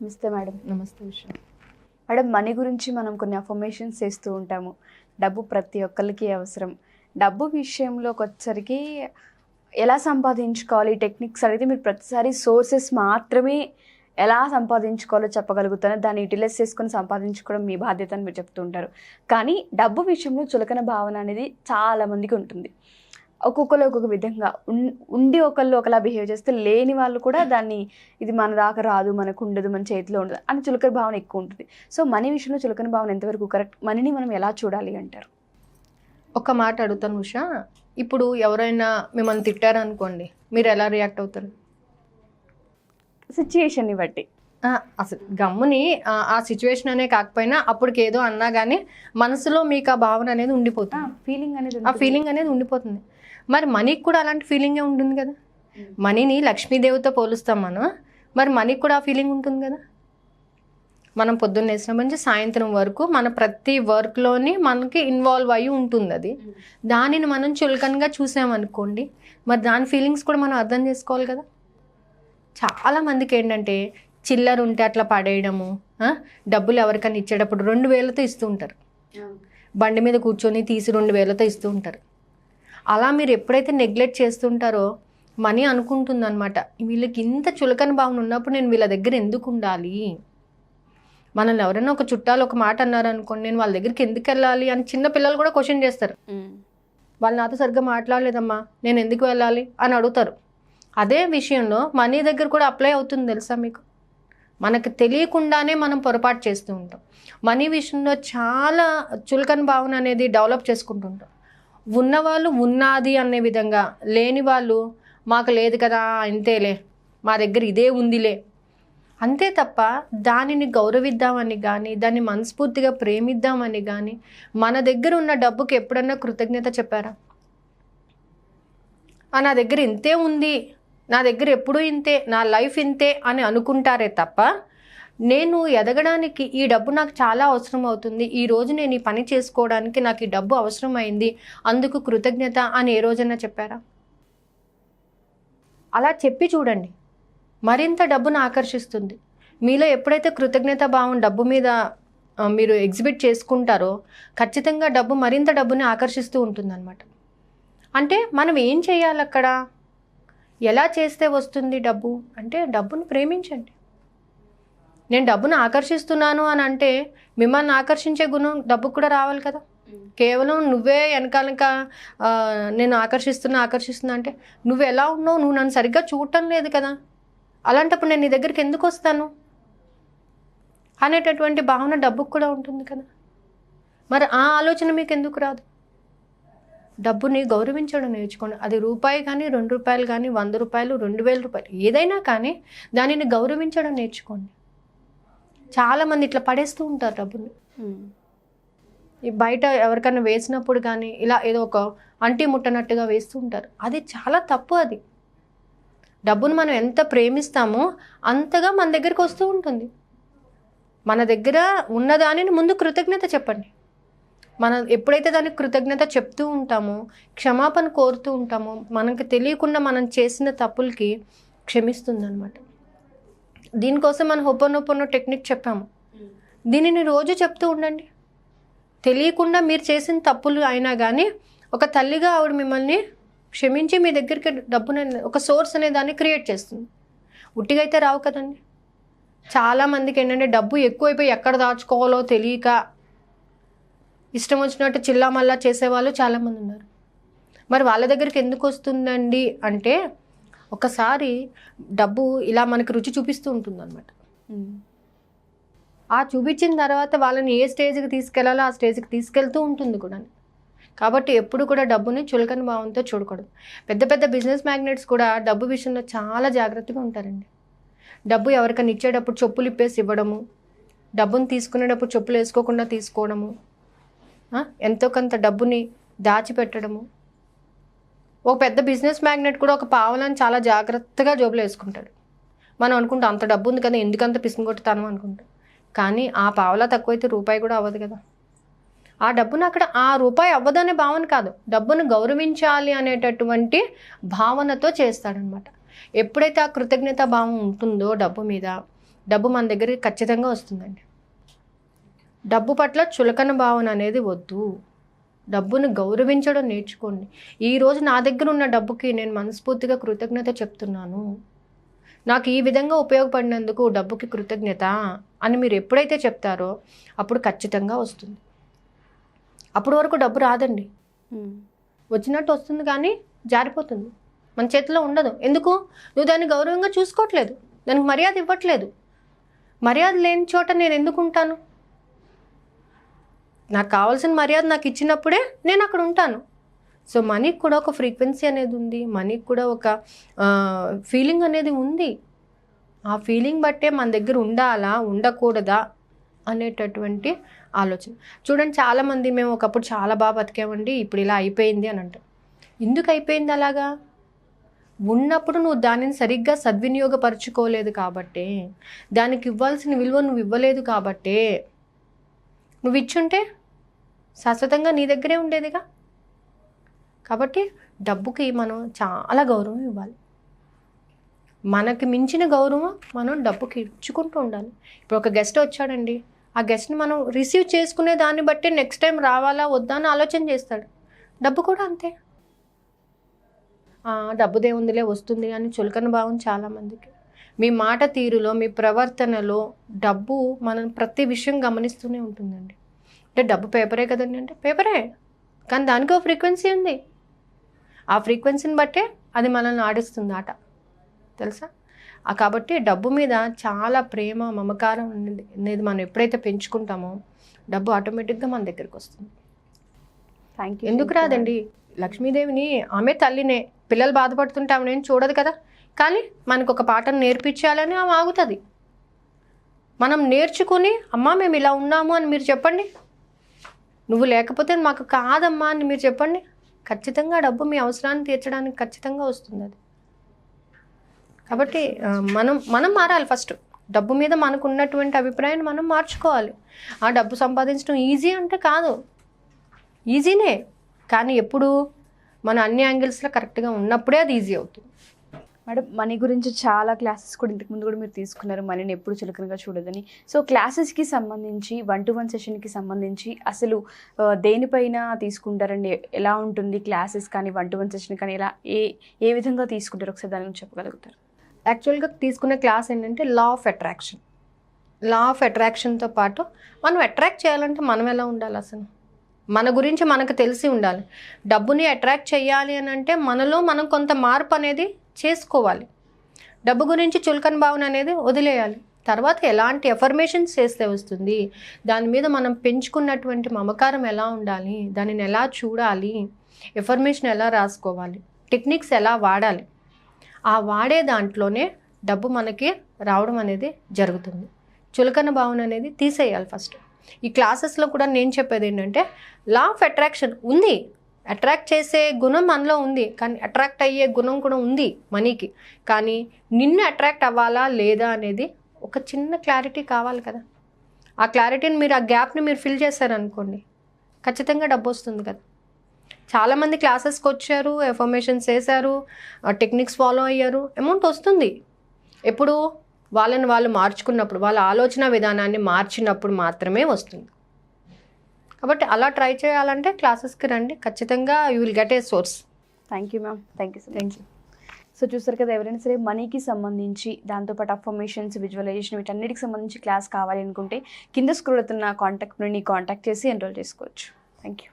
నమస్తే మేడం. నమస్తే Usha. Madam, money గురించి మనం కొన్ని అఫర్మేషన్స్ చేస్తూ ఉంటాము. డబ్బు ప్రతి ఒక్కరికి అవసరం. డబ్బు విషయంలోకి వచ్చేసరికి ఎలా సంపాదించుకోవాలి టెక్నిక్స్ అడిగితే మీరు ప్రతిసారి సోర్సెస్ మాత్రమే ఎలా సంపాదించుకోవాలో చెప్పగలుగుతారు. దాన్ని యూటిలైజ్ చేసుకొని సంపాదించుకోవడం మీ బాధ్యత అని మీరు చెప్తూ ఉంటారు. కానీ డబ్బు విషయంలో చులకన భావన అనేది చాలామందికి ఉంటుంది. ఒక్కొక్కరు ఒక్కొక్క విధంగా ఉండి ఒకళ్ళు ఒకలా బిహేవ్ చేస్తే లేని వాళ్ళు కూడా దాన్ని ఇది మన దాకా రాదు, మనకు ఉండదు, మన చేతిలో ఉండదు అని చులకన భావన ఎక్కువ ఉంటుంది. సో మనీ విషయంలో చులకన భావన ఎంతవరకు కరెక్ట్? మనీని మనం ఎలా చూడాలి అంటారు? ఒక మాట అడుగుతాను ఉషా. ఇప్పుడు ఎవరైనా మిమ్మల్ని తిట్టారనుకోండి, మీరు ఎలా రియాక్ట్ అవుతారు? సిచ్యుయేషన్ని బట్టి. అసలు గమ్ముని ఆ సిచ్యువేషన్ అనే కాకపోయినా అప్పటికి ఏదో అన్నా కానీ మనసులో మీకు ఆ భావన అనేది ఉండిపోతుంది, ఆ ఫీలింగ్ అనేది ఉండిపోతుంది. మరి మనీకి కూడా అలాంటి ఫీలింగే ఉంటుంది కదా. మనీని లక్ష్మీదేవితో పోలుస్తాం మనం, మరి మనీకి కూడా ఆ ఫీలింగ్ ఉంటుంది కదా. మనం పొద్దున్న వేసినప్పటి నుంచి సాయంత్రం వరకు మన ప్రతి వర్క్లోని మనకి ఇన్వాల్వ్ అయ్యి ఉంటుంది అది. దానిని మనం చులకనగా చూసామనుకోండి, మరి దాని ఫీలింగ్స్ కూడా మనం అర్థం చేసుకోవాలి కదా. చాలామందికి ఏంటంటే చిల్లర ఉంటే అట్లా పడేయడము, డబ్బులు ఎవరికైనా ఇచ్చేటప్పుడు 2000తో ఇస్తూ ఉంటారు. బండి మీద కూర్చొని తీసి 2000తో ఇస్తూ ఉంటారు. అలా మీరు ఎప్పుడైతే నెగ్లెక్ట్ చేస్తుంటారో మనీ అనుకుంటుంది అనమాట, వీళ్ళకి ఇంత చులకన భావన ఉన్నప్పుడు నేను వీళ్ళ దగ్గర ఎందుకు ఉండాలి. మనల్ని ఎవరైనా ఒక చుట్టాలు ఒక మాట అన్నారనుకోండి, నేను వాళ్ళ దగ్గరికి ఎందుకు వెళ్ళాలి అని చిన్న పిల్లలు కూడా క్వశ్చన్ చేస్తారు. వాళ్ళు నాతో సరిగ్గా మాట్లాడలేదమ్మా, నేను ఎందుకు వెళ్ళాలి అని అడుగుతారు. అదే విషయంలో మనీ దగ్గర కూడా అప్లై అవుతుంది తెలుసా మీకు. మనకు తెలియకుండానే మనం పొరపాటు చేస్తూ ఉంటాం. మనీ విషయంలో చాలా చులకన భావన అనేది డెవలప్ చేసుకుంటుంటాం. ఉన్నవాళ్ళు ఉన్నది అనే విధంగా, లేని వాళ్ళు మాకు లేదు కదా ఇంతేలే, మా దగ్గర ఇదే ఉందిలే అంతే తప్ప దానిని గౌరవిద్దామని కానీ, దాన్ని మనస్ఫూర్తిగా ప్రేమిద్దామని కానీ, మన దగ్గర ఉన్న డబ్బుకి ఎప్పుడన్నా కృతజ్ఞత చెప్పారా? నా దగ్గర ఇంతే ఉంది, నా దగ్గర ఎప్పుడూ ఇంతే, నా లైఫ్ ఇంతే అని అనుకుంటారే తప్ప, నేను ఎదగడానికి ఈ డబ్బు నాకు చాలా అవసరం అవుతుంది, ఈరోజు నేను ఈ పని చేసుకోవడానికి నాకు ఈ డబ్బు అవసరం అయింది, అందుకు కృతజ్ఞత అని ఏ రోజైనా చెప్పారా? అలా చెప్పి చూడండి, మరింత డబ్బును ఆకర్షిస్తుంది. మీలో ఎప్పుడైతే కృతజ్ఞత భావం డబ్బు మీద మీరు ఎగ్జిబిట్ చేసుకుంటారో ఖచ్చితంగా డబ్బు మరింత డబ్బుని ఆకర్షిస్తూ ఉంటుందన్నమాట. అంటే మనం ఏం చేయాలి అక్కడ? ఎలా చేస్తే వస్తుంది డబ్బు అంటే, డబ్బును ప్రేమించండి. నేను డబ్బును ఆకర్షిస్తున్నాను అని అంటే మిమ్మల్ని ఆకర్షించే గుణం డబ్బుకు కూడా రావాలి కదా. కేవలం నువ్వే వెనకాలక నేను ఆకర్షిస్తున్నా అంటే నువ్వు ఎలా ఉన్నావు, నువ్వు నన్ను సరిగ్గా చూడటం లేదు కదా, అలాంటప్పుడు నేను నీ దగ్గరికి ఎందుకు వస్తాను అనేటటువంటి భావన డబ్బుకు కూడా ఉంటుంది కదా. మరి ఆ ఆలోచన మీకు ఎందుకు రాదు? డబ్బుని గౌరవించడం నేర్చుకోండి. అది రూపాయి కానీ, 2 రూపాయలు కానీ, 100 రూపాయలు, 2000 రూపాయలు, ఏదైనా కానీ దానిని గౌరవించడం నేర్చుకోండి. చాలామంది ఇట్లా పడేస్తూ ఉంటారు డబ్బుని. ఈ బయట ఎవరికైనా వేసినప్పుడు కానీ ఇలా ఏదో ఒక అంటి ముట్టనట్టుగా వేస్తూ ఉంటారు. అది చాలా తప్పు. అది డబ్బును మనం ఎంత ప్రేమిస్తామో అంతగా మన దగ్గరికి వస్తూ ఉంటుంది. మన దగ్గర ఉన్నదానిని ముందు కృతజ్ఞత చెప్పండి. మనం ఎప్పుడైతే దానికి కృతజ్ఞత చెప్తూ ఉంటామో, క్షమాపణ కోరుతూ ఉంటామో, మనకు తెలియకుండా మనం చేసిన తప్పులకి క్షమిస్తుంది అనమాట. దీనికోసం మనం హొప్పనొప్పనో టెక్నిక్ చెప్పాము. దీనిని రోజు చెప్తూ ఉండండి. తెలియకుండా మీరు చేసిన తప్పులు అయినా కానీ ఒక తల్లిగా ఆవిడ మిమ్మల్ని క్షమించి మీ దగ్గరికి డబ్బుని ఒక సోర్స్ అనే దాన్ని క్రియేట్ చేస్తుంది. ఉట్టిగా అయితే రావు కదండి. చాలామందికి ఏంటంటే డబ్బు ఎక్కువైపోయి ఎక్కడ దాచుకోవాలో తెలియక ఇష్టం వచ్చినట్టు చిల్లామల్లా చేసేవాళ్ళు చాలామంది ఉన్నారు. మరి వాళ్ళ దగ్గరికి ఎందుకు వస్తుందండి అంటే, ఒకసారి డబ్బు ఇలా మనకి రుచి చూపిస్తూ ఉంటుంది అనమాట. ఆ చూపించిన తర్వాత వాళ్ళని ఏ స్టేజ్కి తీసుకెళ్లాలో ఆ స్టేజ్కి తీసుకెళ్తూ ఉంటుంది కూడా. కాబట్టి ఎప్పుడు కూడా డబ్బుని చులకన భావంతో చూడకూడదు. పెద్ద పెద్ద బిజినెస్ మ్యాగ్నెట్స్ కూడా డబ్బు విషయంలో చాలా జాగ్రత్తగా ఉంటారండి. డబ్బు ఎవరికైనా ఇచ్చేటప్పుడు చెప్పులు ఇప్పేసి ఇవ్వడము, డబ్బుని తీసుకునేటప్పుడు చెప్పులు వేసుకోకుండా తీసుకోవడము, ఎంతో కొంత డబ్బుని దాచిపెట్టడము. ఒక పెద్ద బిజినెస్ మ్యాగ్నెట్ కూడా ఒక పావలాన్ని చాలా జాగ్రత్తగా జోబులో వేసుకుంటాడు. మనం అనుకుంటాం అంత డబ్బు ఉంది కదా, ఎందుకంత పిసిని కొట్టుతాను అనుకుంటాం. కానీ ఆ పావలా తక్కువైతే రూపాయి కూడా అవ్వదు కదా. ఆ డబ్బును అక్కడ ఆ రూపాయి అవ్వదనే భావన కాదు, డబ్బును గౌరవించాలి అనేటటువంటి భావనతో చేస్తాడనమాట. ఎప్పుడైతే ఆ కృతజ్ఞత భావం ఉంటుందో డబ్బు మీద, డబ్బు మన దగ్గరికి ఖచ్చితంగా వస్తుందండి. డబ్బు పట్ల చులకన భావన అనేది వద్దు. డబ్బును గౌరవించడం నేర్చుకోండి. ఈరోజు నా దగ్గర ఉన్న డబ్బుకి నేను మనస్ఫూర్తిగా కృతజ్ఞత చెప్తున్నాను. నాకు ఈ విధంగా ఉపయోగపడినందుకు డబ్బుకి కృతజ్ఞత అని మీరు ఎప్పుడైతే చెప్తారో అప్పుడు ఖచ్చితంగా వస్తుంది. అప్పటి వరకు డబ్బు రాదండి. వచ్చినట్టు వస్తుంది కానీ జారిపోతుంది, మన చేతిలో ఉండదు. ఎందుకు? నువ్వు దాన్ని గౌరవంగా చూసుకోవట్లేదు, దానికి మర్యాద ఇవ్వట్లేదు. మర్యాద లేని చోట నేను ఎందుకు ఉంటాను? నాకు కావాల్సిన మర్యాద నాకు ఇచ్చినప్పుడే నేను అక్కడ ఉంటాను. సో మనీకి కూడా ఒక ఫ్రీక్వెన్సీ అనేది ఉంది, మనీకి కూడా ఒక ఫీలింగ్ అనేది ఉంది. ఆ ఫీలింగ్ బట్టే మన దగ్గర ఉండాలా ఉండకూడదా అనేటటువంటి ఆలోచన. చూడండి, చాలామంది మేము ఒకప్పుడు చాలా బాగా బతికామండి, ఇప్పుడు ఇలా అయిపోయింది అని అంటారు. ఎందుకు అయిపోయింది అలాగా? ఉన్నప్పుడు నువ్వు దానిని సరిగ్గా సద్వినియోగపరచుకోలేదు కాబట్టే, దానికి ఇవ్వాల్సిన విలువ నువ్వు ఇవ్వలేదు కాబట్టే. నువ్వు ఇచ్చుంటే శాశ్వతంగా నీ దగ్గరే ఉండేదిగా. కాబట్టి డబ్బుకి మనం చాలా గౌరవం ఇవ్వాలి. మనకి మించిన గౌరవం మనం డబ్బుకి ఇచ్చుకుంటూ ఉండాలి. ఇప్పుడు ఒక గెస్ట్ వచ్చాడండి, ఆ గెస్ట్ని మనం రిసీవ్ చేసుకునే దాన్ని బట్టి నెక్స్ట్ టైం రావాలా వద్దా అని ఆలోచన చేస్తాడు. డబ్బు కూడా అంతే. డబ్బుదే ఉందిలే వస్తుంది అని చులకన భావం చాలామందికి. మీ మాట తీరులో, మీ ప్రవర్తనలో డబ్బు మనం ప్రతి విషయం గమనిస్తూనే ఉంటుందండి. అంటే డబ్బు పేపరే కదండి అంటే పేపరే, కానీ దానికి ఒక ఫ్రీక్వెన్సీ ఉంది. ఆ ఫ్రీక్వెన్సీని బట్టే అది మనల్ని ఆడిస్తుంది ఆట, తెలుసా? కాబట్టి డబ్బు మీద చాలా ప్రేమ మమకారం అనేది మనం ఎప్పుడైతే పెంచుకుంటామో డబ్బు ఆటోమేటిక్గా మన దగ్గరికి వస్తుంది. ఎందుకు రాదండి? లక్ష్మీదేవిని ఆమె తల్లినే, పిల్లలు బాధపడుతుంటే ఆమె ఏం చూడదు కదా, కానీ మనకు ఒక పాఠం నేర్పించాలని ఆమె ఆగుతుంది. మనం నేర్చుకుని అమ్మా మేము ఇలా ఉన్నాము అని మీరు చెప్పండి, నువ్వు లేకపోతే మాకు కాదమ్మా అని మీరు చెప్పండి, ఖచ్చితంగా డబ్బు మీ అవసరాన్ని తీర్చడానికి ఖచ్చితంగా వస్తుంది అది. కాబట్టి మనం మారాలి. ఫస్ట్ డబ్బు మీద మనకు ఉన్నటువంటి అభిప్రాయాన్ని మనం మార్చుకోవాలి. ఆ డబ్బు సంపాదించడం ఈజీ అంటే కాదు, ఈజీనే, కానీ ఎప్పుడు మన అన్ని యాంగిల్స్లో కరెక్ట్గా ఉన్నప్పుడే అది ఈజీ అవుతుంది. మేడం, మనీ గురించి చాలా క్లాసెస్ కూడా ఇంతకుముందు కూడా మీరు తీసుకున్నారు, మనీని ఎప్పుడు చులకనగా చూడదని. సో క్లాసెస్కి సంబంధించి 1-to-1 సెషన్కి సంబంధించి అసలు దేనిపైన తీసుకుంటారండి? ఎలా ఉంటుంది క్లాసెస్ కానీ 1-to-1 సెషన్ కానీ ఎలా ఏ విధంగా తీసుకుంటారు? ఒకసారి దాని గురించి చెప్పగలుగుతారు? యాక్చువల్గా తీసుకునే క్లాస్ ఏంటంటే law of attraction. Law of అట్రాక్షన్తో పాటు మనం అట్రాక్ట్ చేయాలంటే మనం ఎలా ఉండాలి? అసలు మన గురించి మనకు తెలిసి ఉండాలి. డబ్బుని అట్రాక్ట్ చేయాలి అని అంటే మనలో మనం కొంత మార్పు అనేది చేసుకోవాలి. డబ్బు గురించి చులకన భావన అనేది వదిలేయాలి. తర్వాత ఎలాంటి ఎఫర్మేషన్స్ చేస్తే వస్తుంది, దాని మీద మనం పెంచుకున్నటువంటి మమకారం ఎలా ఉండాలి, దానిని ఎలా చూడాలి, ఎఫర్మేషన్ ఎలా రాసుకోవాలి, టెక్నిక్స్ ఎలా వాడాలి, ఆ వాడే దాంట్లోనే డబ్బు మనకి రావడం అనేది జరుగుతుంది. చులకన భావన అనేది తీసేయాలి ఫస్ట్. ఈ క్లాసెస్లో కూడా నేను చెప్పేది ఏంటంటే లా ఆఫ్ అట్రాక్షన్ ఉంది, అట్రాక్ట్ చేసే గుణం మనలో ఉంది, కానీ అట్రాక్ట్ అయ్యే గుణం కూడా ఉంది మనీకి. కానీ నిన్ను అట్రాక్ట్ అవ్వాలా లేదా అనేది ఒక చిన్న క్లారిటీ కావాలి కదా. ఆ క్లారిటీని మీరు, ఆ గ్యాప్ని మీరు ఫిల్ చేశారనుకోండి, ఖచ్చితంగా డబ్బు వస్తుంది కదా. చాలామంది క్లాసెస్కి వచ్చారు, ఎఫర్మేషన్స్ చేశారు, టెక్నిక్స్ ఫాలో అయ్యారు, అమౌంట్ వస్తుంది. ఎప్పుడు వాళ్ళని వాళ్ళు మార్చుకున్నప్పుడు, వాళ్ళ ఆలోచన విధానాన్ని మార్చినప్పుడు మాత్రమే వస్తుంది. కాబట్టి అలా ట్రై చేయాలంటే క్లాసెస్కి రండి, ఖచ్చితంగా you will get a source. Thank you ma'am, thank you. So చూస్తారు కదా, ఎవరైనా సరే మనీకి సంబంధించి దాంతోపాటు అఫర్మేషన్స్, విజువలైజేషన్ వీటన్నిటికి సంబంధించి క్లాస్ కావాలి అనుకుంటే కింద స్క్రోల్ అవుతున్న కాంటాక్ట్ చేసి ఎన్రోల్ చేసుకోవచ్చు. Thank you.